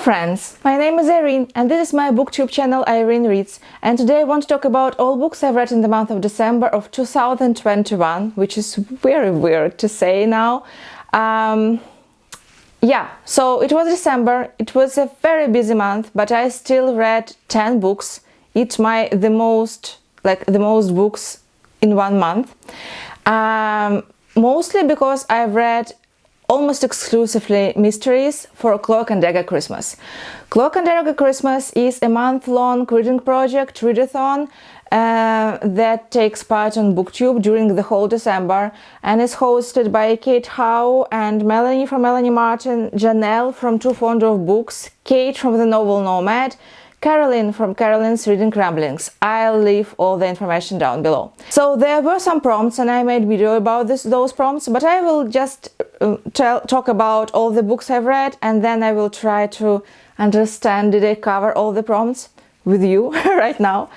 friends, my name is Irene and this is my booktube channel Irene Reads, and today I want to talk about all books I've read in the month of December of 2021, which is very weird to say now. So it was December, it was a very busy month, but I still read 10 books. It's the most books in one month. Mostly because I've read almost exclusively mysteries for Cloak and Dagger Christmas. Cloak and Dagger Christmas is a month-long reading project, readathon, that takes part on booktube during the whole December and is hosted by Kate Howe and Melanie from Melanie Martin, Janelle from Too Fond of Books, Kate from the novel Nomad, Caroline from Caroline's Reading Ramblings. I'll leave all the information down below. So there were some prompts and I made video about those prompts, but I will just talk about all the books I've read and then I will try to understand, did I cover all the prompts with you right now.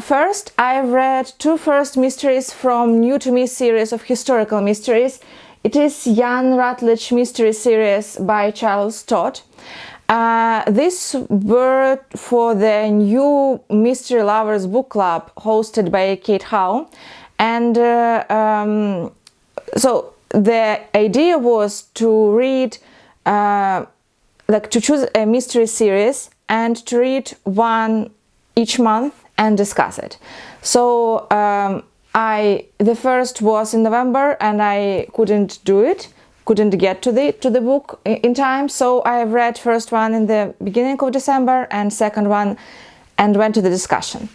First, I've read two first mysteries from New to Me series of historical mysteries. It is Young Rutledge mystery series by Charles Todd. This were for the new Mystery Lovers book club hosted by Kate Howe, and so the idea was to read, to choose a mystery series and to read one each month and discuss it. So the first was in November and I couldn't get to the book in time, so I read first one in the beginning of December and second one and went to the discussion.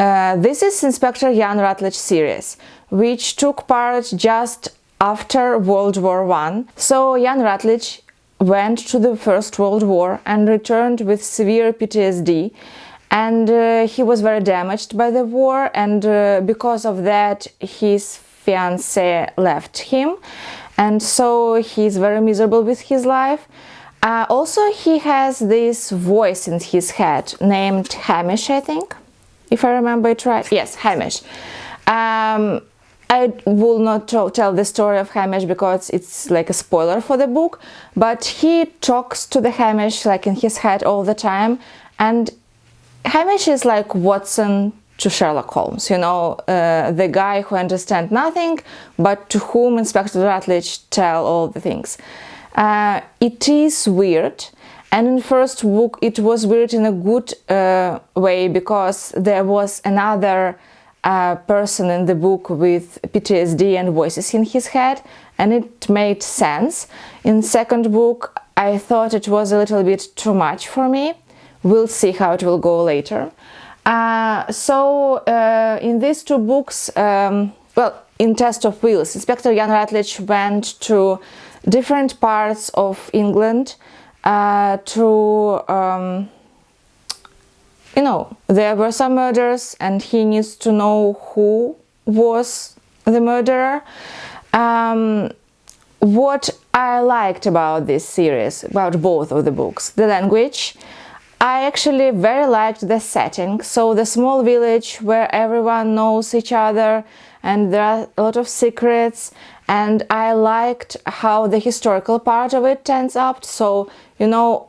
This is Inspector Young Rutledge series, which took part just after World War I. So Young Rutledge went to the First World War and returned with severe PTSD, and he was very damaged by the war, and because of that his fiancée left him, and so he's very miserable with his life. Also, he has this voice in his head named Hamish, I think, if I remember it right. Yes, Hamish. I will not tell the story of Hamish because it's like a spoiler for the book, but he talks to the Hamish like in his head all the time, and Hamish is like Watson to Sherlock Holmes, you know, the guy who understands nothing, but to whom Inspector Rutledge tell all the things. It is weird, and in first book it was weird in a good way because there was another person in the book with PTSD and voices in his head, and it made sense. In second book I thought it was a little bit too much for me. We'll see how it will go later. In these two books, in Test of Wills, Inspector Young Rutledge went to different parts of England there were some murders and he needs to know who was the murderer. What I liked about this series, about both of the books, the language. I actually very liked the setting, so the small village where everyone knows each other and there are a lot of secrets, and I liked how the historical part of it turns up, so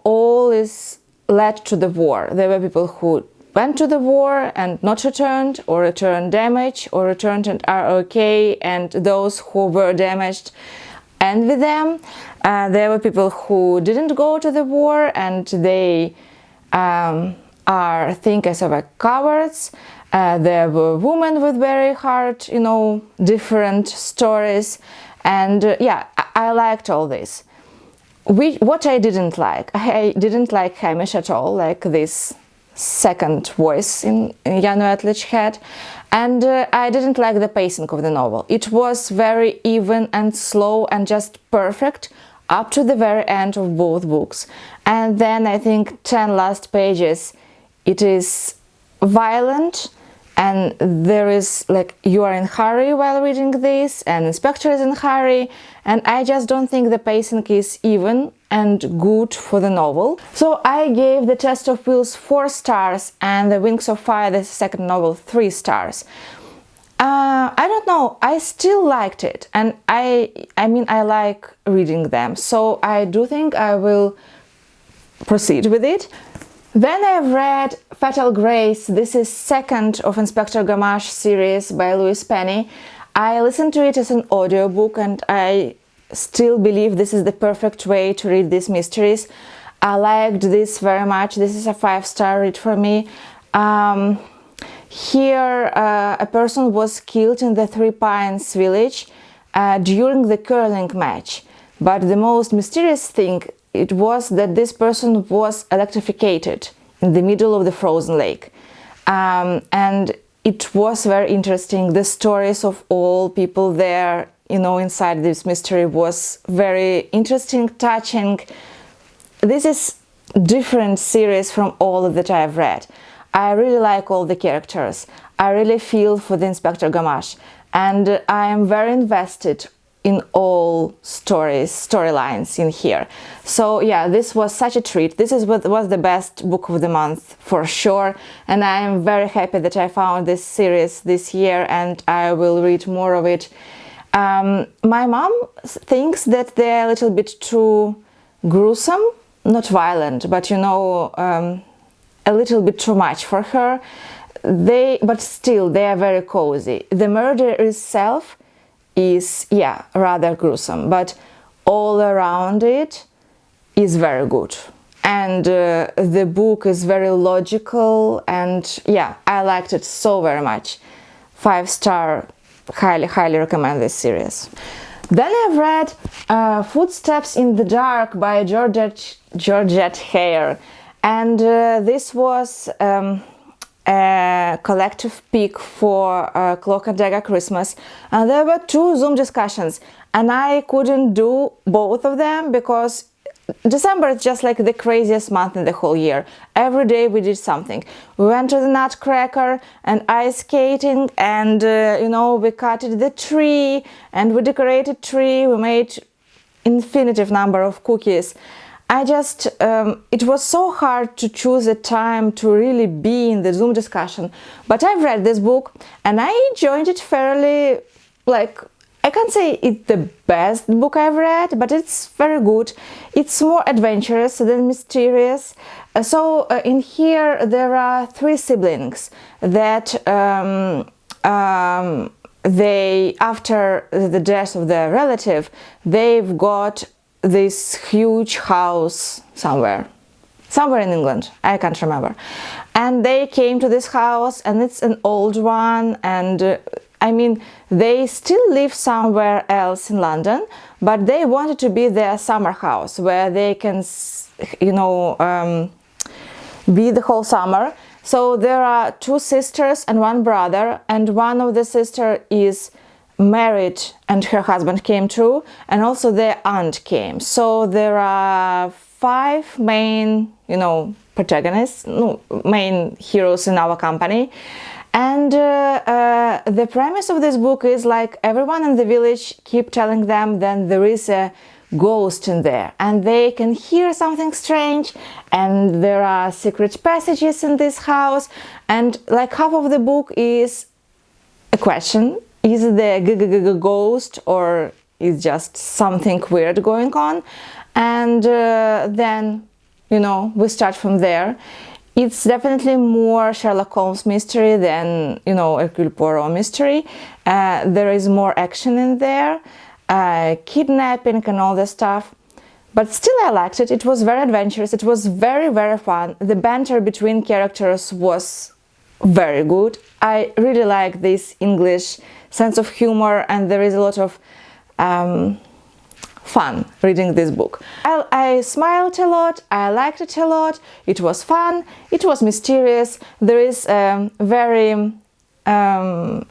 all is led to the war. There were people who went to the war and not returned, or returned damaged, or returned and are okay, and those who were damaged envy them. There were people who didn't go to the war and they are thinkers of cowards. There were women with very hard, different stories, and I liked all this. What I didn't like Hamish at all, like this second voice in Young Rutledge head, and I didn't like the pacing of the novel. It was very even and slow and just perfect up to the very end of both books, and then I think 10 last pages it is violent, and there is like you are in hurry while reading this, and Inspector is in hurry, and I just don't think the pacing is even and good for the novel. So I gave the Test of Wills 4 stars and the Wings of Fire, the second novel, 3 stars. I don't know, I still liked it, and I mean I like reading them, so I do think I will proceed with it. Then I've read Fatal Grace. This is second of Inspector Gamache series by Louise Penny. I listened to it as an audiobook, and I still believe this is the perfect way to read these mysteries. I liked this very much. This is a 5-star read for me. Here a person was killed in the Three Pines village during the curling match, but the most mysterious thing it was that this person was electrified in the middle of the frozen lake, and it was very interesting. The stories of all people there, you know, inside this mystery was very interesting, touching. This is different series from all that I've read. I really like all the characters. I really feel for the Inspector Gamache, and I am very invested in all storylines in here. So yeah, this was such a treat. This is what was the best book of the month for sure, and I am very happy that I found this series this year, and I will read more of it. My mom thinks that they're a little bit too gruesome, not violent, but you know, a little bit too much for her. But still, they are very cozy. The murder itself is, yeah, rather gruesome, but all around it is very good. And the book is very logical, and yeah, I liked it so very much. 5-star, highly recommend this series. Then I've read Footsteps in the Dark by Georgette Hare, and this was a collective pick for Cloak and Dagger Christmas, and there were 2 Zoom discussions, and I couldn't do both of them because December is just like the craziest month in the whole year. Every day we did something. We went to the Nutcracker and ice skating, and you know, we cut the tree and we decorated tree. We made infinitive number of cookies. It was so hard to choose a time to really be in the Zoom discussion, but I've read this book and I enjoyed it fairly. Like, I can't say it's the best book I've read, but it's very good. It's more adventurous than mysterious. So in here there are 3 siblings that they, after the death of their relative, they've got this huge house somewhere in England, I can't remember, and they came to this house, and it's an old one, and I mean, they still live somewhere else in London, but they wanted to be their summer house where they can, you know, be the whole summer. So there are 2 sisters and 1 brother, and one of the sister is married and her husband came too, and also their aunt came. So there are 5 main, you know, protagonists, main heroes in our company. And the premise of this book is like everyone in the village keep telling them that there is a ghost in there, and they can hear something strange, and there are secret passages in this house, and like half of the book is a question: is it the ghost, or is just something weird going on? And then, you know, we start from there. It's definitely more Sherlock Holmes mystery than, you know, Hercule Poirot mystery. There is more action in there, kidnapping and all this stuff. But still I liked it. It was very adventurous. It was very, very fun. The banter between characters was very good. I really like this English sense of humor, and there is a lot of fun reading this book. I smiled a lot, I liked it a lot, it was fun, it was mysterious, there is a very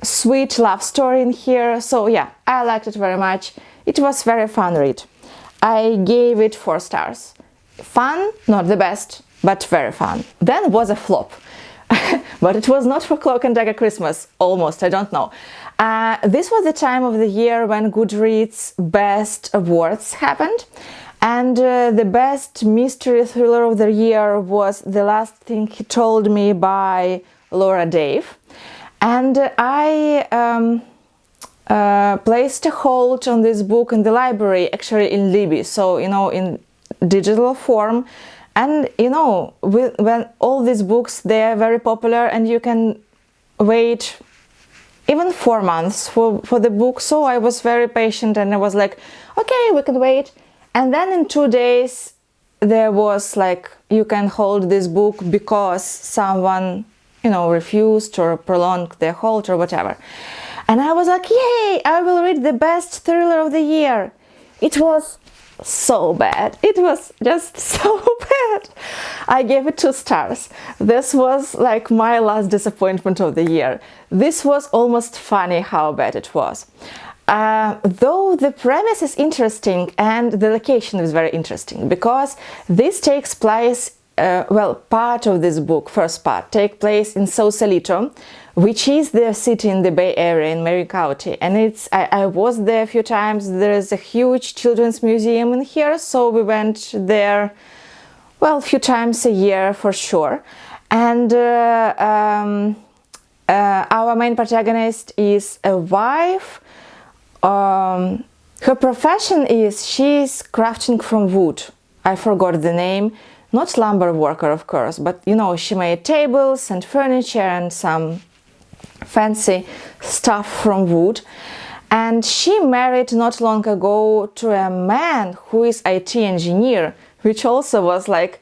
sweet love story in here, so yeah, I liked it very much. It was very fun read. I gave it 4 stars. Fun, not the best, but very fun. Then was a flop. But it was not for Cloak and Dagger Christmas, almost, I don't know. This was the time of the year when Goodreads Best Awards happened, and the best mystery thriller of the year was The Last Thing He Told Me by Laura Dave. And I placed a hold on this book in the library, actually in Libby, so in digital form. And when all these books, they are very popular and you can wait even 4 months for the book. So I was very patient and I was like, okay, we can wait. And then in 2 days there was like, you can hold this book because someone refused or prolonged their hold or whatever. And I was like, yay, I will read the best thriller of the year. It was so bad. It was just so bad. I gave it 2 stars. This was like my last disappointment of the year. This was almost funny how bad it was. Though the premise is interesting and the location is very interesting, because this takes place, part of this book, first part, take place in Sausalito, which is the city in the Bay Area in Marin County. And I was there a few times. There is a huge children's museum in here, so we went there, a few times a year for sure. And our main protagonist is a wife. Her profession is she's crafting from wood. I forgot the name. Not lumber worker, of course, but she made tables and furniture and some fancy stuff from wood. And she married not long ago to a man who is IT engineer, which also was like,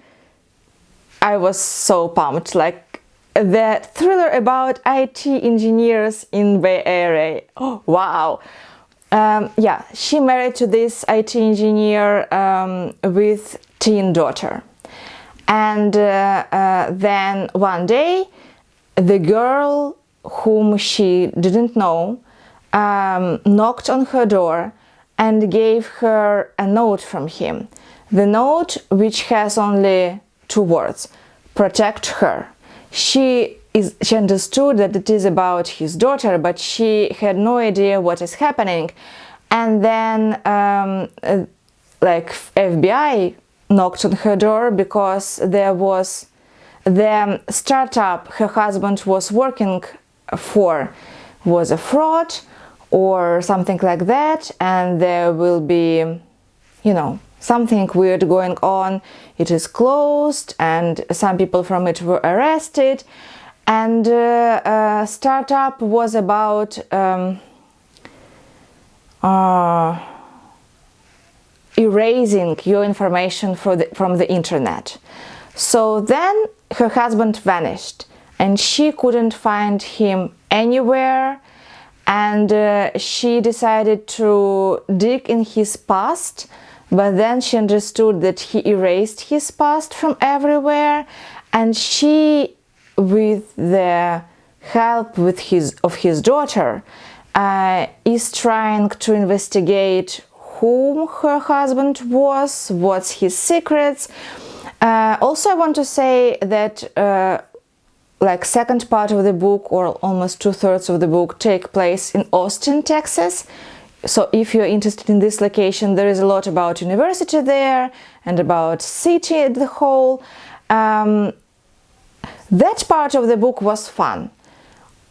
I was so pumped, like the thriller about IT engineers in Bay Area. Oh, wow. She married to this IT engineer with teen daughter. And then one day, the girl whom she didn't know knocked on her door and gave her a note from him. The note, which has only 2 words, protect her. She understood that it is about his daughter, but she had no idea what is happening. And then FBI knocked on her door because there was the startup her husband was working for was a fraud or something like that, and there will be something weird going on. It is closed and some people from it were arrested. And startup was about erasing your information from the internet. So then her husband vanished and she couldn't find him anywhere, and she decided to dig in his past, but then she understood that he erased his past from everywhere, and she, with the help of his daughter, is trying to investigate whom her husband was, what's his secrets. Also, I want to say that second part of the book, or almost 2/3 of the book, take place in Austin, Texas. So if you're interested in this location, there is a lot about university there and about city as a whole. That part of the book was fun.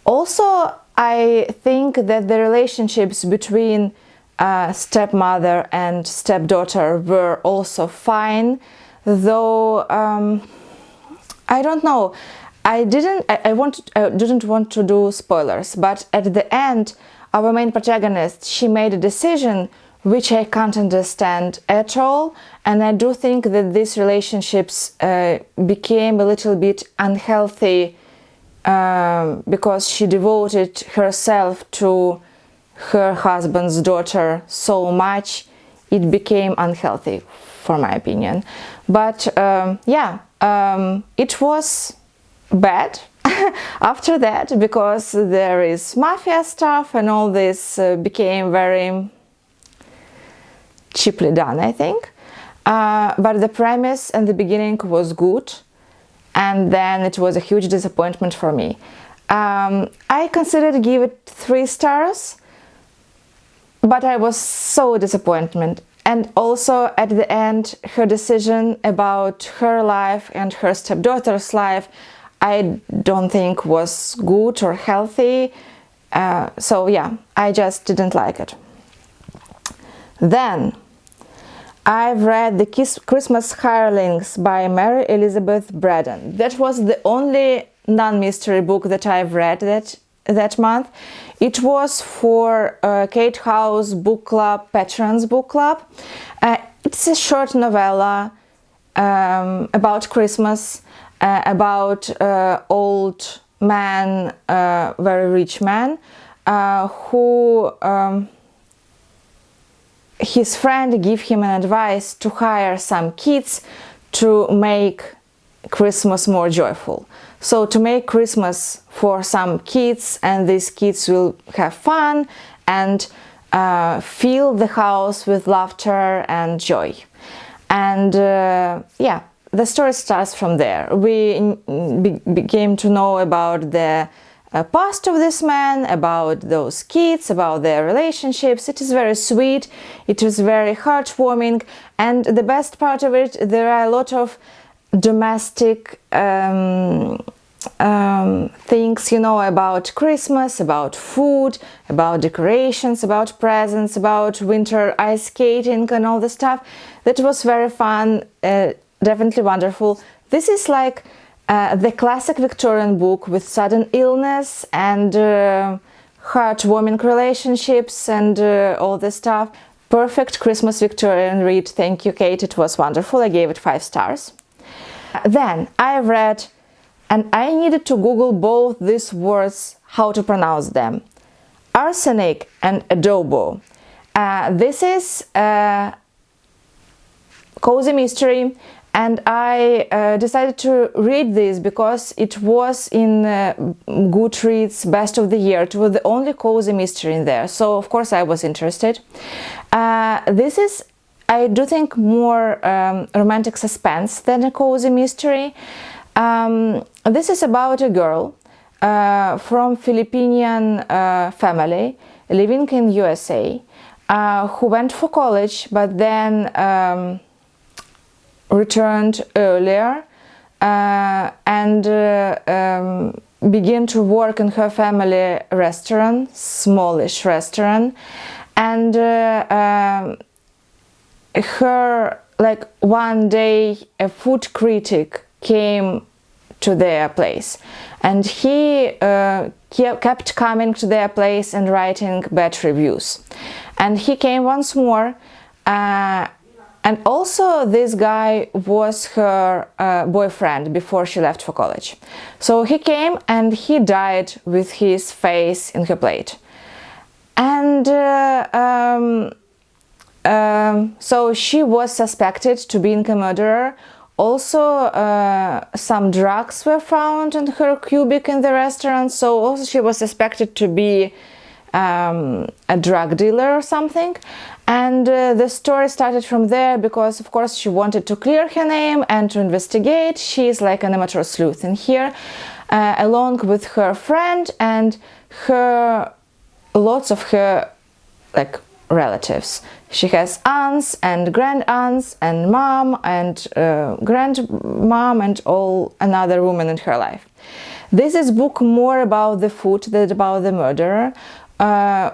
Also, I think that the relationships between stepmother and stepdaughter were also fine, though I don't know. I didn't want to do spoilers, but at the end, our main protagonist, she made a decision which I can't understand at all, and I do think that these relationships became a little bit unhealthy because she devoted herself to her husband's daughter so much. It became unhealthy, for my opinion. But it was bad after that, because there is mafia stuff and all this became very cheaply done, I think. But the premise and the beginning was good, and then it was a huge disappointment for me. I considered give it 3 stars, but I was so disappointed. And also at the end, her decision about her life and her stepdaughter's life, I don't think was good or healthy. So yeah, I just didn't like it. Then I've read the Christmas Hirelings by Mary Elizabeth Braddon. That was the only non-mystery book that I've read that month. It was for Kate House Book Club, Patrons Book Club. It's a short novella about Christmas, about old man, very rich man, who his friend gave him an advice to hire some kids to make Christmas more joyful. So to make Christmas for some kids, and these kids will have fun and fill the house with laughter and joy. And yeah, the story starts from there. We began to know about the past of this man, about those kids, about their relationships. It is very sweet, it is very heartwarming, and the best part of it, there are a lot of domestic things, you know, about Christmas, about food, about decorations, about presents, about winter ice skating and all the stuff. That was very fun, definitely wonderful. This is like the classic Victorian book with sudden illness and heartwarming relationships and all this stuff. Perfect Christmas Victorian read. Thank you, Kate. It was wonderful. I gave it 5 stars. Then I read, and I needed to Google both these words, how to pronounce them. Arsenic and Adobo. This is a cozy mystery, and I decided to read this because it was in Goodreads Best of the Year. It was the only cozy mystery in there, so of course I was interested. This is, I do think, more romantic suspense than a cozy mystery. This is about a girl from Filipinian family living in USA who went for college but then returned earlier and began to work in her family restaurant, smallish restaurant, and her, like, one day a food critic came to their place, and he kept coming to their place and writing bad reviews. And he came once more, and also this guy was her boyfriend before she left for college. So he came and he died with his face in her plate. And so she was suspected to be a murderer. Also, some drugs were found in her cubic in the restaurant, so also she was suspected to be a drug dealer or something. And the story started from there because, of course, she wanted to clear her name and to investigate. She is like an amateur sleuth in here, along with her friend and lots of her, like, relatives. She has aunts and grand aunts and mom and grandmom and all another woman in her life. This is book more about the food than about the murderer.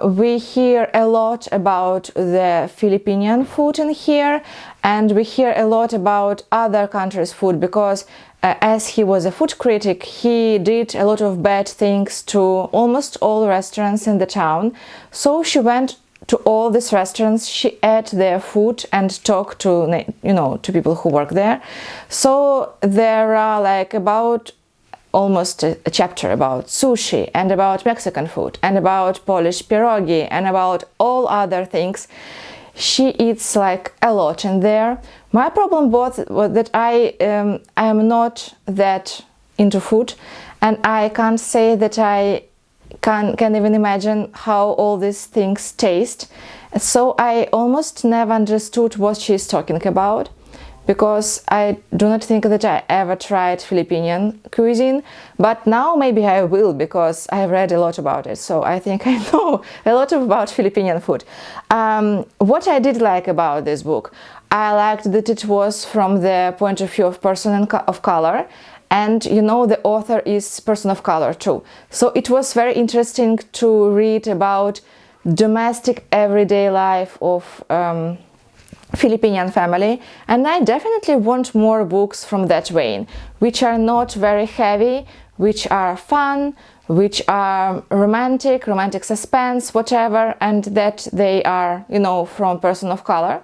We hear a lot about the Filipinian food in here, and we hear a lot about other countries' food because as he was a food critic, he did a lot of bad things to almost all restaurants in the town. So she went to all these restaurants, she ate their food and talked to, you know, to people who work there. So there are like about almost a chapter about sushi and about Mexican food and about Polish pierogi and about all other things. She eats like a lot in there. My problem was that I am not that into food, and I can't say that I can even imagine how all these things taste. So I almost never understood what she's talking about, because I do not think that I ever tried Filipinian cuisine, but now maybe I will, because I have read a lot about it, so I think I know a lot about Filipinian food. What I did like about this book, I liked that it was from the point of view of person of color, and you know the author is person of color too. So it was very interesting to read about domestic everyday life of Filipinian family, and I definitely want more books from that vein, which are not very heavy, which are fun, which are romantic suspense, whatever, and that they are, you know, from person of color.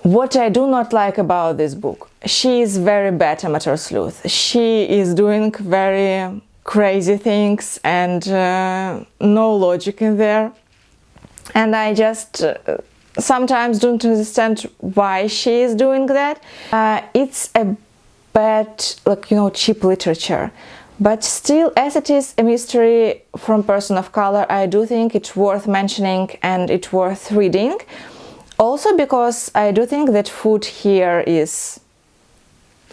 What I do not like about this book, she is very bad amateur sleuth. She is doing very crazy things and no logic in there. And I just sometimes don't understand why she is doing that. It's a bad, like, you know, cheap literature. But still, as it is a mystery from person of color, I do think it's worth mentioning and it's worth reading. Also because I do think that food here is,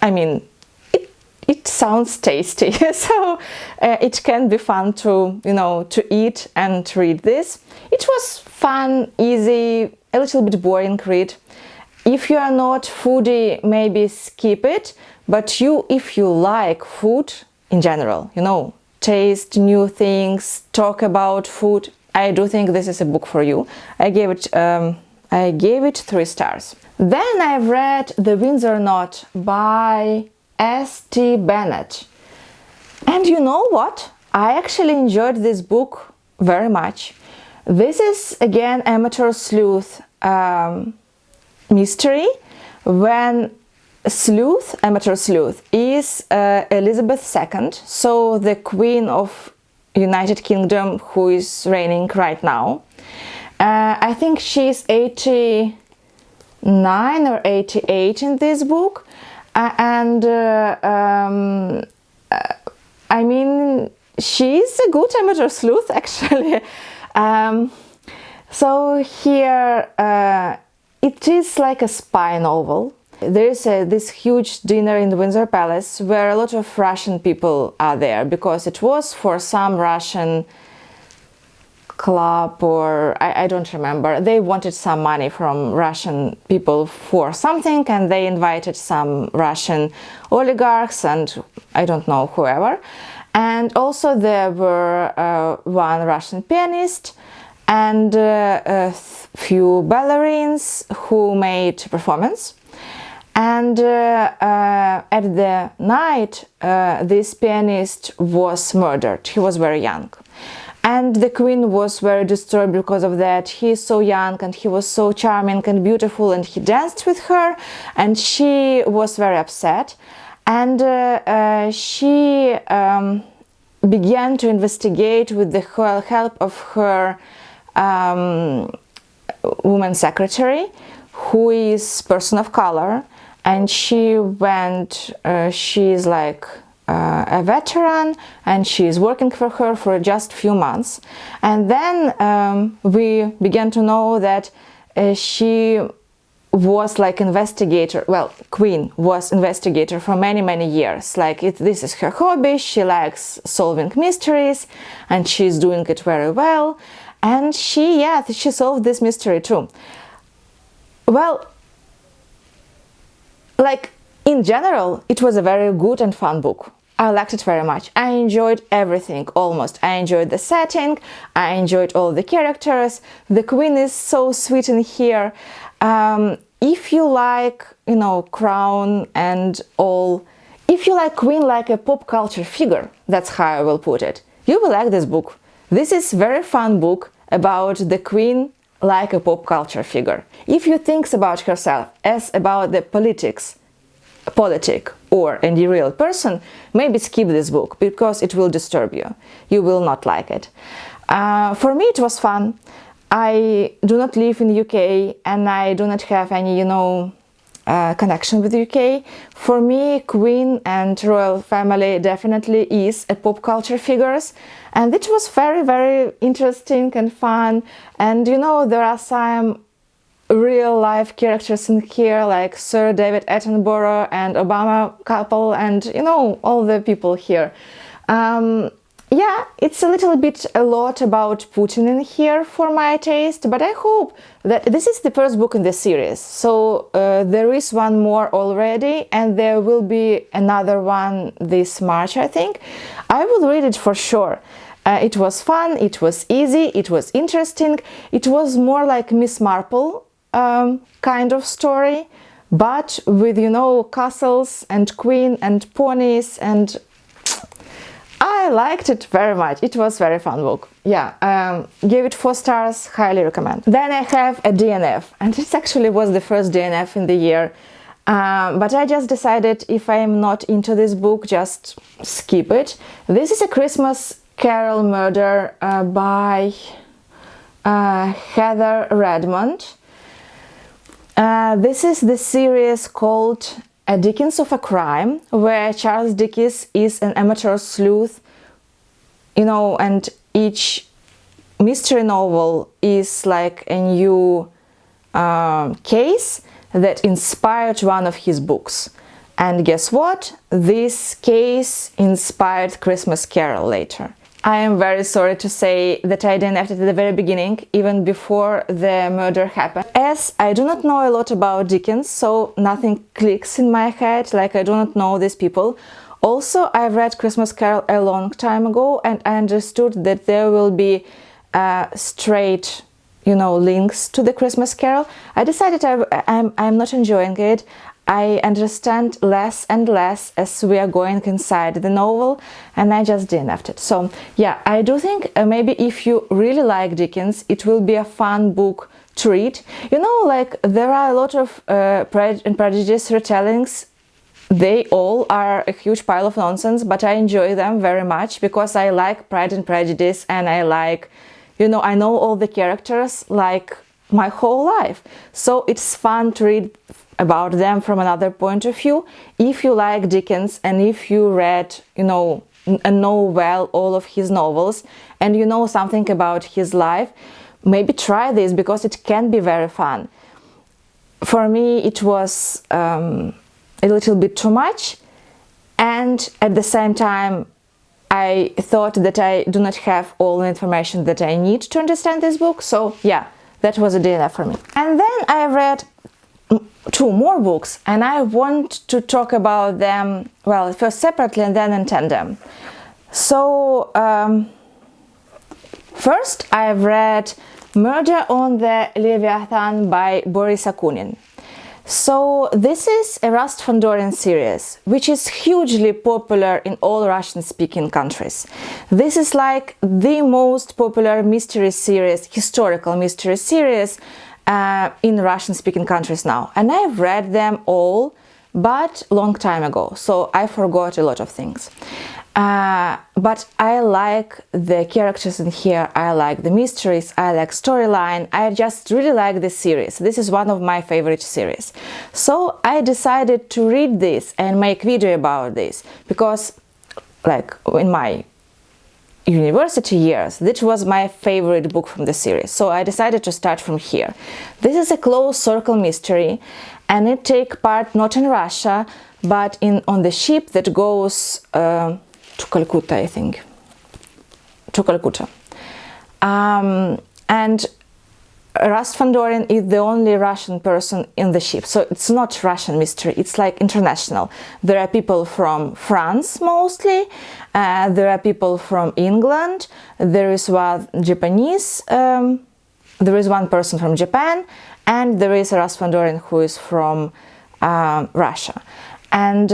I mean, it sounds tasty, so it can be fun to, you know, to eat and read this. It was fun, easy, a little bit boring read. If you are not foodie, maybe skip it, but if you like food in general, you know, taste new things, talk about food, I do think this is a book for you. I gave it 3 stars. Then I've read The Windsor Knot by S.T. Bennett. And you know what? I actually enjoyed this book very much. This is again amateur sleuth mystery, when amateur sleuth is Elizabeth II, so the Queen of United Kingdom, who is reigning right now. I think she's 89 or 88 in this book. I mean, she's a good amateur sleuth, actually. So here it is like a spy novel. There is this huge dinner in the Windsor Palace where a lot of Russian people are there, because it was for some Russian club, or I don't remember. They wanted some money from Russian people for something, and they invited some Russian oligarchs and I don't know, whoever. And also there were one Russian pianist and a few ballerines who made performance. And at the night, this pianist was murdered. He was very young. And the Queen was very disturbed because of that. He is so young and he was so charming and beautiful, and he danced with her, and she was very upset. And she began to investigate with the help of her woman secretary, who is person of color. And she is like a veteran, and she is working for her for just a few months. And then we began to know that she was like investigator, well, Queen was investigator for many years. Like this is her hobby, she likes solving mysteries, and she's doing it very well. And she solved this mystery too. Well, like in general, it was a very good and fun book. I liked it very much. I enjoyed everything, almost. I enjoyed the setting, I enjoyed all the characters. The Queen is so sweet in here. If you like, you know, Crown and all, if you like Queen like a pop culture figure, that's how I will put it, you will like this book. This is a very fun book about the Queen like a pop culture figure. If you think about herself as about the politic or any real person, maybe skip this book, because it will disturb you. You will not like it. For me, it was fun. I do not live in the UK, and I do not have any, you know, connection with the UK. For me, Queen and royal family definitely is a pop culture figures, and it was very interesting and fun. And you know, there are some real life characters in here, like Sir David Attenborough and Obama couple, and you know, all the people here. Yeah, it's a lot about Putin in here for my taste, but I hope that this is the first book in the series, so there is one more already, and there will be another one this March, I think. I will read it for sure. It was fun, it was easy, it was interesting, it was more like Miss Marple kind of story, but with, you know, castles and queen and ponies, and I liked it very much. It was very fun book. Yeah, give it 4 stars, highly recommend. Then I have a DNF, and it actually was the first DNF in the year. But I just decided if I am not into this book, just skip it. This is a Christmas Carol murder by Heather Redmond. This is the series called A Dickens of a Crime, where Charles Dickens is an amateur sleuth, you know, and each mystery novel is like a new case that inspired one of his books. And guess what? This case inspired Christmas Carol later. I am very sorry to say that I DNF'd it at the very beginning, even before the murder happened. As I do not know a lot about Dickens, so nothing clicks in my head, like I do not know these people. Also, I've read Christmas Carol a long time ago, and I understood that there will be straight, you know, links to the Christmas Carol. I decided I'm not enjoying it. I understand less and less as we are going inside the novel, and I just DNF'd it. So yeah, I do think maybe if you really like Dickens, it will be a fun book to read. You know, like there are a lot of Pride and Prejudice retellings. They all are a huge pile of nonsense, but I enjoy them very much because I like Pride and Prejudice, and I like, you know, I know all the characters like my whole life. So it's fun to read about them from another point of view. If you like Dickens, and if you read, you know, and know well all of his novels, and you know something about his life, maybe try this, because it can be very fun. For me, it was a little bit too much, and at the same time I thought that I do not have all the information that I need to understand this book. So yeah, that was a DNF for me. And then I read 2 more books, and I want to talk about them, well, first separately and then in tandem. So first I've read Murder on the Leviathan by Boris Akunin. So this is a Rust von Dorian series, which is hugely popular in all Russian-speaking countries. This is like the most popular mystery series, historical mystery series in Russian-speaking countries now. And I've read them all, but long time ago, so I forgot a lot of things. But I like the characters in here, I like the mysteries, I like storyline, I just really like this series. This is one of my favorite series. So I decided to read this and make video about this, because like in my university years, this was my favorite book from the series. So I decided to start from here. This is a closed circle mystery, and it takes part not in Russia, but on the ship that goes to Calcutta, I think. To Calcutta. And Rust von Dorian is the only Russian person in the ship. So it's not Russian mystery, it's like international. There are people from France mostly, there are people from England, there is one Japanese, there is one person from Japan, and there is a Rust von Dorian who is from Russia. And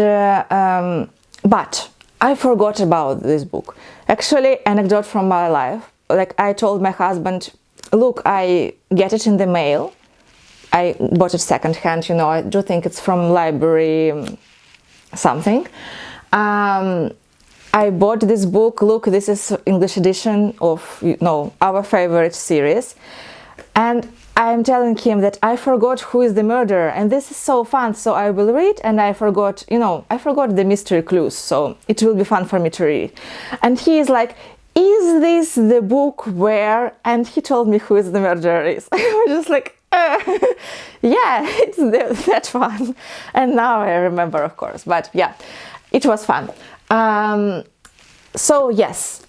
but I forgot about this book. Actually, anecdote from my life. Like I told my husband, look, I get it in the mail. I bought it secondhand, you know, I do think it's from library something. I bought this book. Look, this is English edition of, you know, our favorite series. And I'm telling him that I forgot who is the murderer, and this is so fun, so I will read, and I forgot, you know, I forgot the mystery clues, so it will be fun for me to read. And he is like, is this the book where, and he told me who is the murderer is. I was just like, yeah, it's that one. And now I remember, of course, but yeah, it was fun. So yes,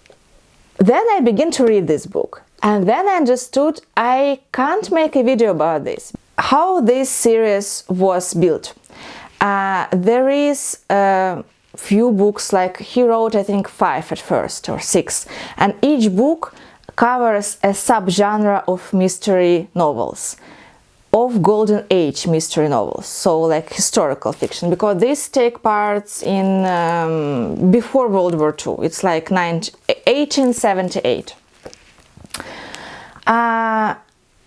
Then I began to read this book, and then I understood I can't make a video about this. How this series was built. There is a few books, like he wrote I think 5 at first or 6, and each book covers a subgenre of mystery novels, of golden age mystery novels, so like historical fiction, because these take parts in before World War II. It's like 1878.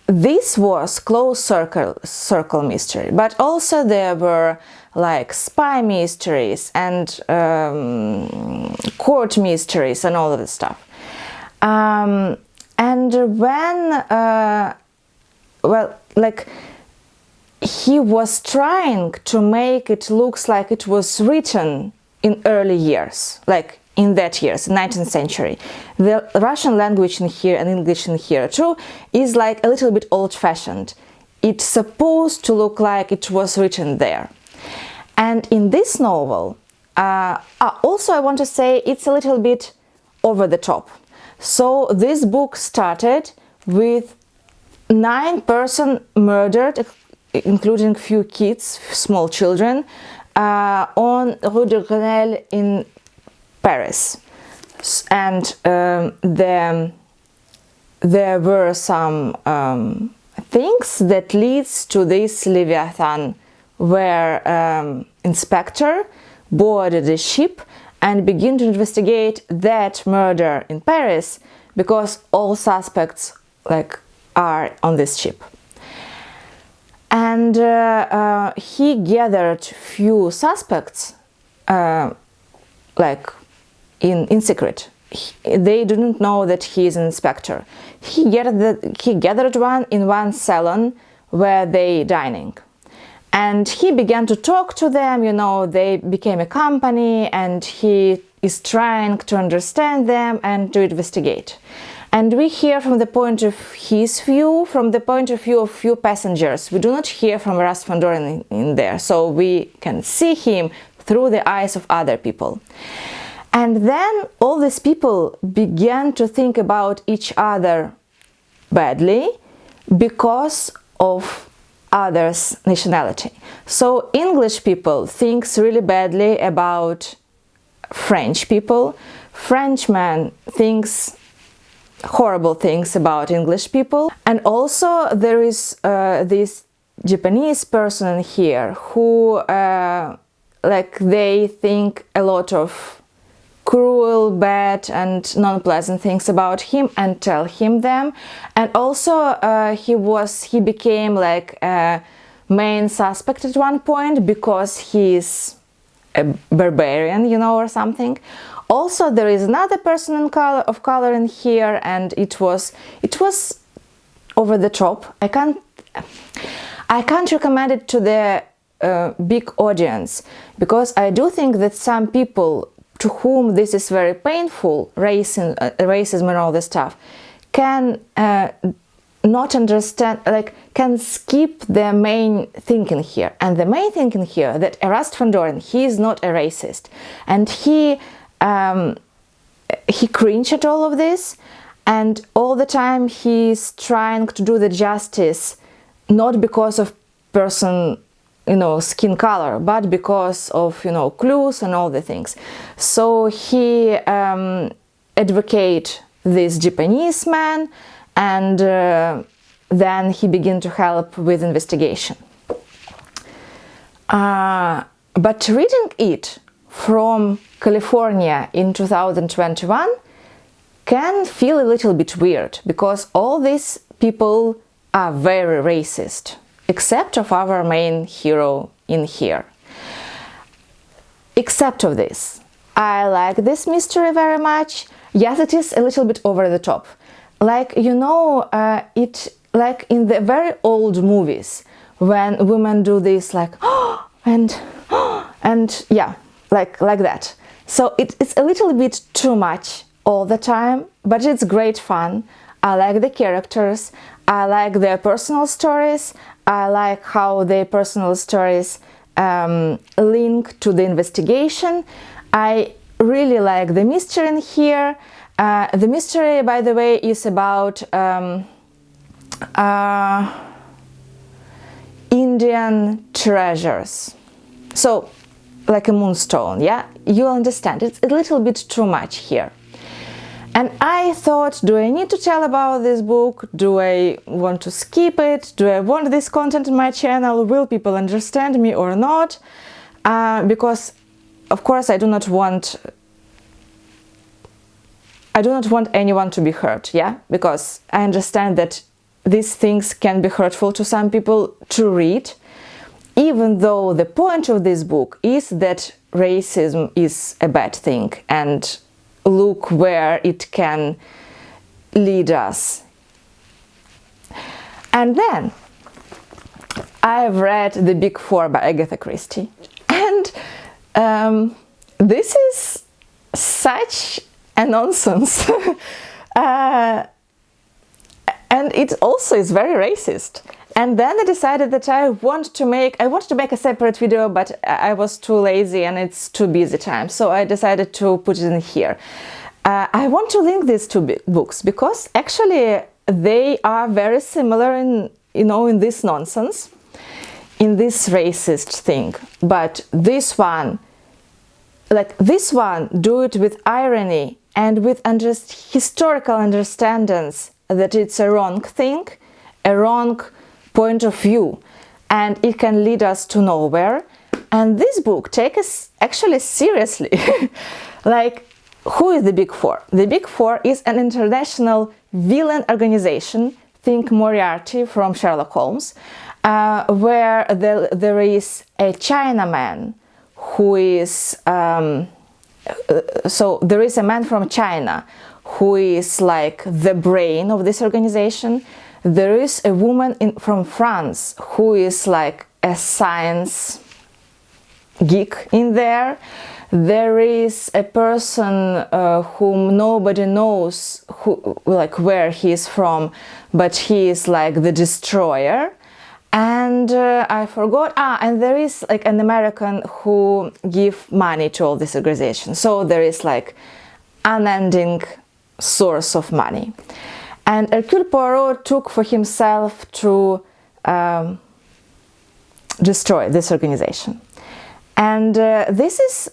This was close circle mystery, but also there were like spy mysteries and court mysteries and all of this stuff. And when well, like, he was trying to make it looks like it was written in early years, like in that years, 19th century. The Russian language in here and English in here too is like a little bit old-fashioned. It's supposed to look like it was written there. And in this novel, also I want to say it's a little bit over the top. So this book started with 9 persons murdered, including few kids, small children, on Rue de Grenelle in Paris. And there were some things that leads to this Leviathan, where inspector boarded a ship and began to investigate that murder in Paris, because all suspects are on this ship. And he gathered few suspects in secret. They didn't know that he is an inspector. He gathered one in one salon where they dining. And he began to talk to them, you know, they became a company, and he is trying to understand them and to investigate. And we hear from the point of his view, from the point of view of few passengers. We do not hear from Erast van Doren in there, so we can see him through the eyes of other people. And then all these people began to think about each other badly because of others' nationality. So English people thinks really badly about French people. Frenchman thinks horrible things about English people. And also there is this Japanese person here who they think a lot of cruel, bad and non-pleasant things about him and tell him them. And also he became like a main suspect at one point because he's a barbarian, you know, or something. Also there is another person of color in here, and it was over the top. I can't recommend it to the big audience, because I do think that some people to whom this is very painful, racism and all this stuff, can not understand, can skip the main thinking here. And the main thinking here, that Erast van Doren, he is not a racist, and he cringed at all of this, and all the time he's trying to do the justice, not because of person, you know, skin color, but because of, you know, clues and all the things. So he advocate this Japanese man, and then he began to help with investigation. But reading it from California in 2021 can feel a little bit weird, because all these people are very racist, except of our main hero in here. Except of this, I like this mystery very much. Yes, it is a little bit over the top. Like, you know, it like in the very old movies when women do this, like and yeah, like that. So it's a little bit too much all the time, but it's great fun. I like the characters, I like their personal stories, I like how their personal stories link to the investigation. I really like the mystery in here. The mystery, by the way, is about Indian treasures. So, like a moonstone, yeah? You understand, it's a little bit too much here. And I thought, do I need to tell about this book? Do I want to skip it? Do I want this content in my channel? Will people understand me or not? Because, of course, I do not want anyone to be hurt, yeah? Because I understand that these things can be hurtful to some people to read, even though the point of this book is that racism is a bad thing, and look where it can lead us. And then I've read The Big Four by Agatha Christie, and this is such a nonsense. And it also is very racist. And then I decided that I wanted to make a separate video, but I was too lazy and it's too busy time. So I decided to put it in here. I want to link these two books because actually they are very similar in this nonsense, in this racist thing. But this one do it with irony and with historical understandings that it's a wrong thing, a wrong point of view, and it can lead us to nowhere. And this book takes us actually seriously. Like, who is the Big Four? The Big Four is an international villain organization, think Moriarty from Sherlock Holmes, where there is a Chinaman who is... so there is a man from China who is like the brain of this organization. There is a woman from France who is like a science geek in there. There is a person whom nobody knows where he is from, but he is like the destroyer. And I forgot, and there is like an American who give money to all this organization. So there is like unending source of money. And Hercule Poirot took for himself to destroy this organization. And this is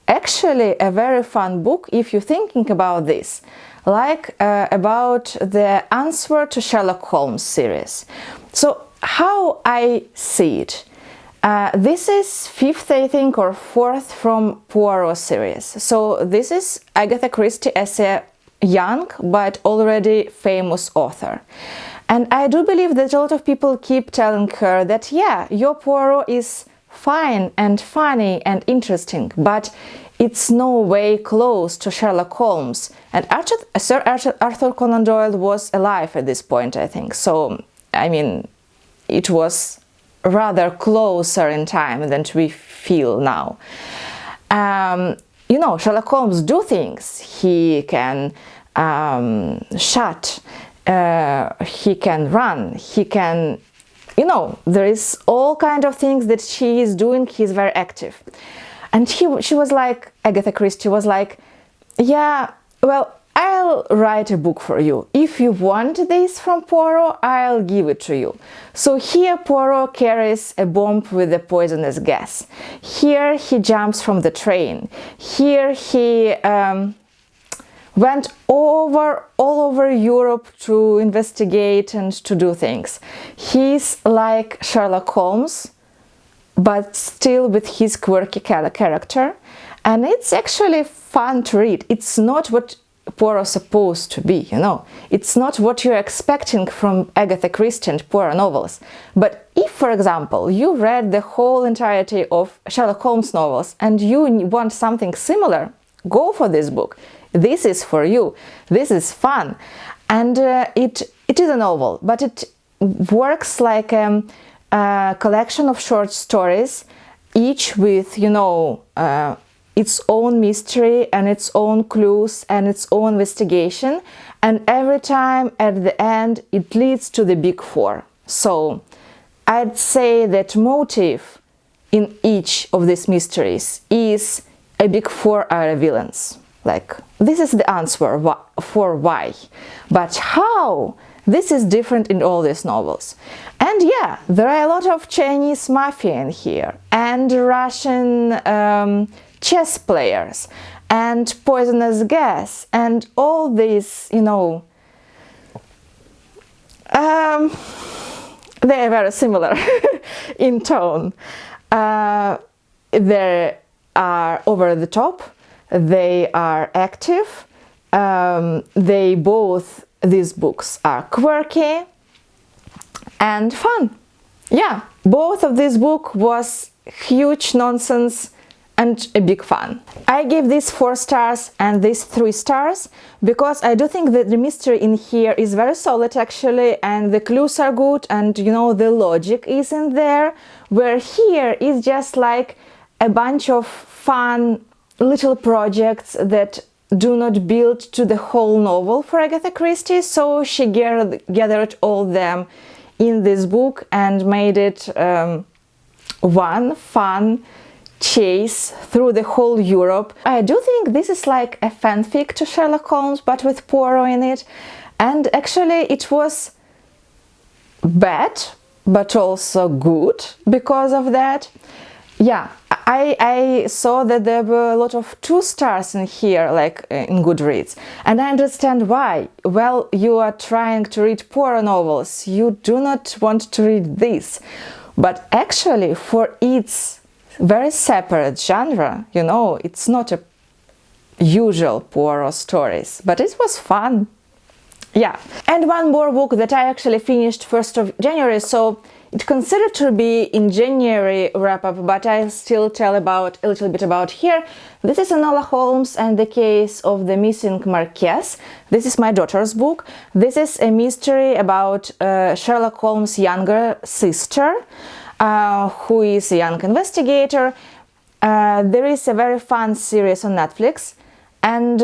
actually a very fun book if you're thinking about this, like about the answer to Sherlock Holmes series. So how I see it, this is fifth, I think, or fourth from Poirot series. So this is Agatha Christie as a young but already famous author. And I do believe that a lot of people keep telling her that, yeah, your Poirot is fine and funny and interesting, but it's no way close to Sherlock Holmes. And Sir Arthur Conan Doyle was alive at this point, I think. So, I mean, it was rather closer in time than we feel now. You know, Sherlock Holmes do things. He can shut, he can run, he can, you know, there is all kind of things that she is doing. He's very active. And she was like, Agatha Christie was like, yeah, well, I'll write a book for you. If you want this from Poirot, I'll give it to you. So here Poirot carries a bomb with a poisonous gas. Here he jumps from the train. Here he went all over Europe to investigate and to do things. He's like Sherlock Holmes, but still with his quirky character. And it's actually fun to read. It's not what Poirot's supposed to be, you know. It's not what you're expecting from Agatha Christie and Poirot novels. But if, for example, you read the whole entirety of Sherlock Holmes novels and you want something similar, go for this book. This is for you. This is fun. And it is a novel, but it works like a collection of short stories, each with, you know, its own mystery and its own clues and its own investigation, and every time at the end it leads to the Big Four. So I'd say that motive in each of these mysteries is a Big Four are villains. Like, this is the answer for why. But how? This is different in all these novels. And yeah, there are a lot of Chinese mafia in here, and Russian chess players, and poisonous gas, and all these, you know, they are very similar in tone. They are over the top, they are active, these books are quirky and fun. Yeah, both of these books was huge nonsense and a big fun. I give this 4 stars and this 3 stars because I do think that the mystery in here is very solid actually, and the clues are good, and you know, the logic is in there, where here is just like a bunch of fun little projects that do not build to the whole novel for Agatha Christie, so she gathered all them in this book and made it one fun chase through the whole Europe. I do think this is like a fanfic to Sherlock Holmes, but with Poirot in it, and actually it was bad but also good because of that. Yeah, I saw that there were a lot of 2 stars in here, like in Goodreads, and I understand why. Well, you are trying to read Poirot novels, you do not want to read this, but actually for its very separate genre, you know, it's not a usual Poirot stories, but it was fun. Yeah, and one more book that I actually finished 1st of January, so it considered to be in January wrap-up, but I still tell a little bit about here. This is Enola Holmes and the Case of the Missing Marquess. This is my daughter's book. This is a mystery about Sherlock Holmes' younger sister, who is a young investigator. There is a very fun series on Netflix, and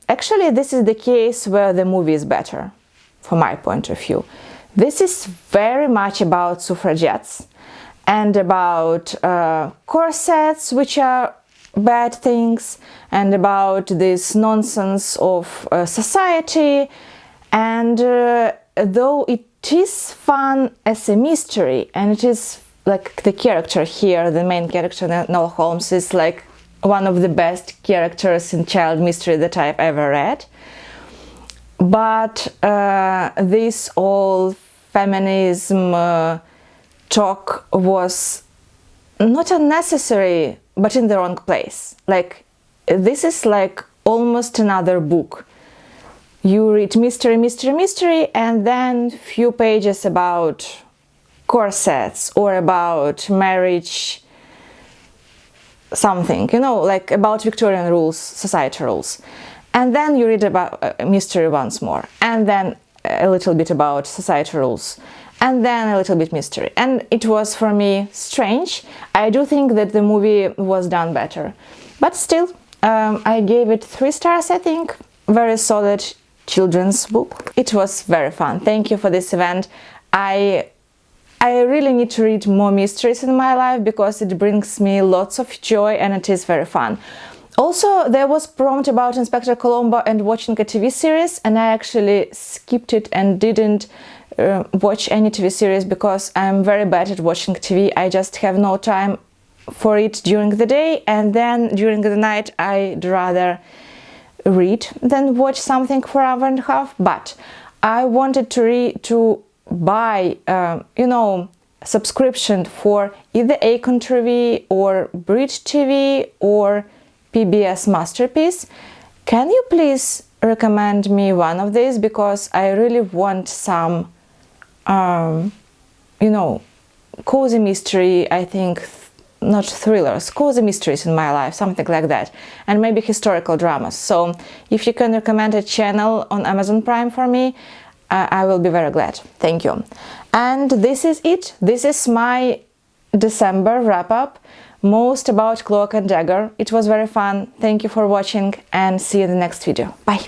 actually this is the case where the movie is better, from my point of view. This is very much about suffragettes and about corsets, which are bad things, and about this nonsense of society. And though it is fun as a mystery, and it is like the character here, the main character, Enola Holmes, is like one of the best characters in child mystery that I've ever read. But this all feminism talk was not unnecessary, but in the wrong place. Like, this is like almost another book. You read mystery, mystery, mystery, and then few pages about corsets or about marriage, something, you know, like about Victorian rules, society rules. And then you read about mystery once more, and then a little bit about society rules, and then a little bit mystery. And it was for me strange. I do think that the movie was done better, but still I gave it 3 stars, I think. Very solid children's book. It was very fun. Thank you for this event. I really need to read more mysteries in my life because it brings me lots of joy and it is very fun. Also, there was prompt about Inspector Columbo and watching a TV series, and I actually skipped it and didn't watch any TV series because I'm very bad at watching TV. I just have no time for it during the day, and then during the night I'd rather read than watch something for an hour and a half. But I wanted to buy, you know, subscription for either Akunin TV or Bridge TV or PBS Masterpiece. Can you please recommend me one of these, because I really want some you know, cozy mystery, I think, not thrillers, cozy mysteries in my life, something like that, and maybe historical dramas. So if you can recommend a channel on Amazon Prime for me, I will be very glad. Thank you. And this is it. This is my December wrap-up. Most about Cloak and Dagger. It was very fun. Thank you for watching, and see you in the next video. Bye!